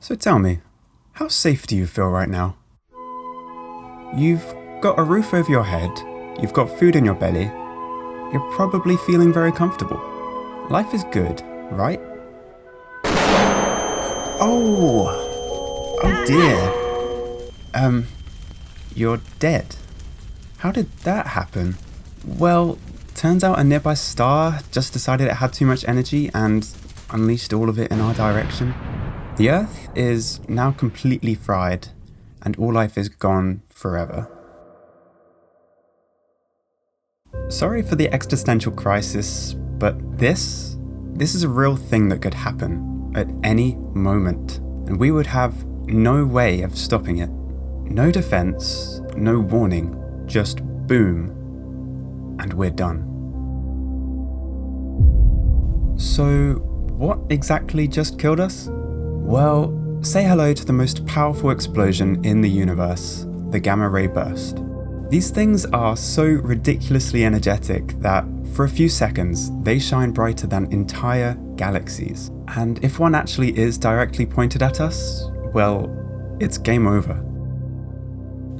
So tell me, how safe do you feel right now? You've got a roof over your head, you've got food in your belly, you're probably feeling very comfortable. Life is good, right? Oh dear. You're dead. How did that happen? Well, turns out a nearby star just decided it had too much energy and unleashed all of it in our direction. The Earth is now completely fried, and all life is gone forever. Sorry for the existential crisis, but this is a real thing that could happen at any moment, and we would have no way of stopping it. No defense, no warning, just boom, and we're done. So, what exactly just killed us? Well, say hello to the most powerful explosion in the universe, the gamma ray burst. These things are so ridiculously energetic that, for a few seconds, they shine brighter than entire galaxies. And if one actually is directly pointed at us, well, it's game over.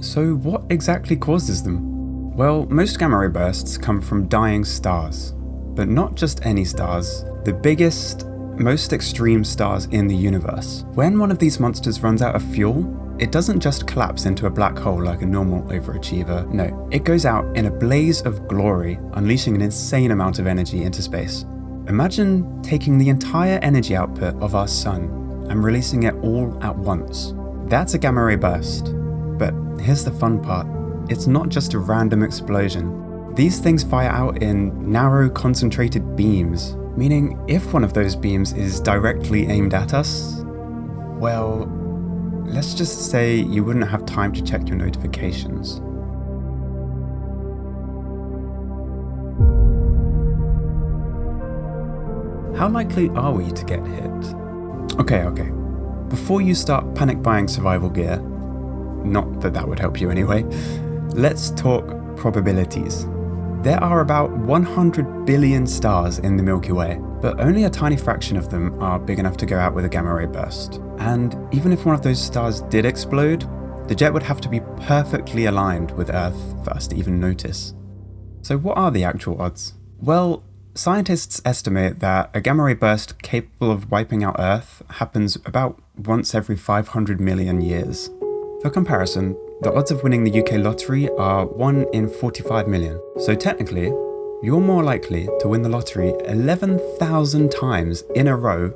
So what exactly causes them? Well, most gamma ray bursts come from dying stars. But not just any stars, the biggest, most extreme stars in the universe. When one of these monsters runs out of fuel, it doesn't just collapse into a black hole like a normal overachiever. No, it goes out in a blaze of glory, unleashing an insane amount of energy into space. Imagine taking the entire energy output of our sun and releasing it all at once. That's a gamma ray burst. But here's the fun part. It's not just a random explosion. These things fire out in narrow, concentrated beams, meaning if one of those beams is directly aimed at us, well, let's just say you wouldn't have time to check your notifications. How likely are we to get hit? Okay. Before you start panic buying survival gear, not that that would help you anyway, let's talk probabilities. There are about 100 billion stars in the Milky Way, but only a tiny fraction of them are big enough to go out with a gamma ray burst. And even if one of those stars did explode, the jet would have to be perfectly aligned with Earth for us to even notice. So what are the actual odds? Well, scientists estimate that a gamma ray burst capable of wiping out Earth happens about once every 500 million years. For comparison, the odds of winning the UK lottery are 1 in 45 million. So technically, you're more likely to win the lottery 11,000 times in a row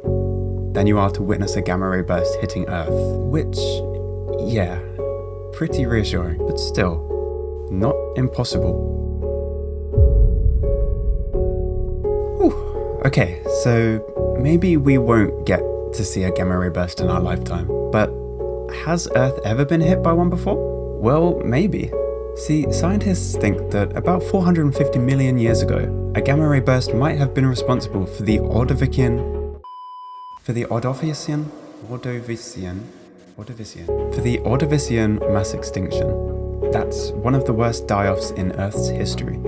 than you are to witness a gamma ray burst hitting Earth. Which, yeah, pretty reassuring, but still, not impossible. Whew. Okay, so maybe we won't get to see a gamma ray burst in our lifetime, but has Earth ever been hit by one before? Well, maybe. See, scientists think that about 450 million years ago, a gamma ray burst might have been responsible for the Ordovician mass extinction. That's one of the worst die-offs in Earth's history.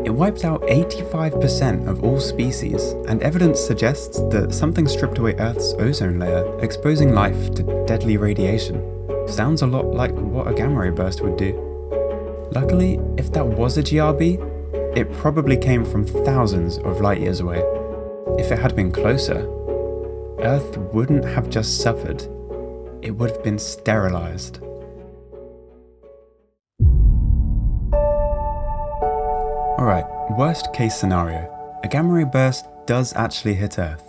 It wiped out 85% of all species, and evidence suggests that something stripped away Earth's ozone layer, exposing life to deadly radiation. Sounds a lot like what a gamma ray burst would do. Luckily, if that was a GRB, it probably came from thousands of light years away. If it had been closer, Earth wouldn't have just suffered, it would have been sterilized. Alright, worst case scenario. A gamma ray burst does actually hit Earth.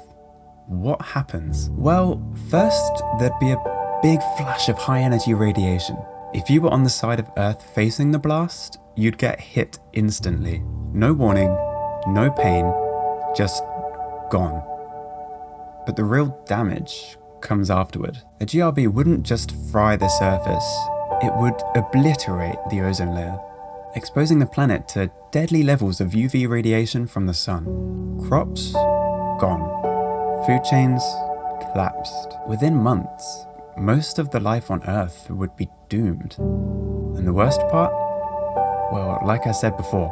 What happens? Well, first, there'd be a big flash of high energy radiation. If you were on the side of Earth facing the blast, you'd get hit instantly. No warning, no pain, just gone. But the real damage comes afterward. A GRB wouldn't just fry the surface, it would obliterate the ozone layer, exposing the planet to deadly levels of UV radiation from the sun. Crops, gone. Food chains, collapsed. Within months, most of the life on Earth would be doomed. And the worst part? Well, like I said before,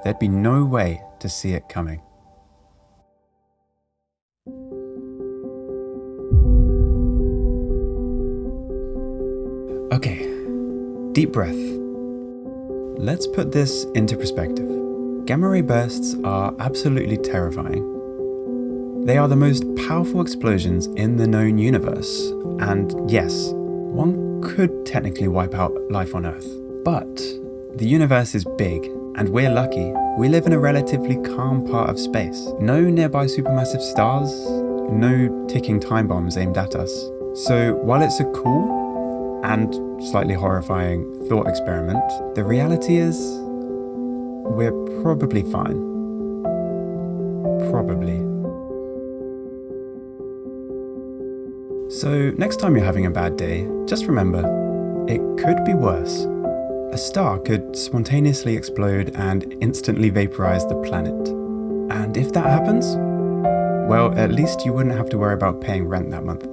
there'd be no way to see it coming. Okay, deep breath. Let's put this into perspective. Gamma ray bursts are absolutely terrifying. They are the most powerful explosions in the known universe, and yes, one could technically wipe out life on Earth. But the universe is big, and we're lucky. We live in a relatively calm part of space. No nearby supermassive stars, no ticking time bombs aimed at us. So while it's a cool and slightly horrifying thought experiment, the reality is we're probably fine. Probably. So next time you're having a bad day, just remember, it could be worse. A star could spontaneously explode and instantly vaporize the planet. And if that happens, well, at least you wouldn't have to worry about paying rent that month.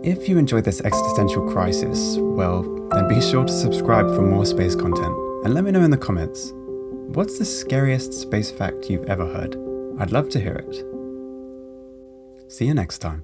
If you enjoyed this existential crisis, well, then be sure to subscribe for more space content, and let me know in the comments, what's the scariest space fact you've ever heard? I'd love to hear it. See you next time.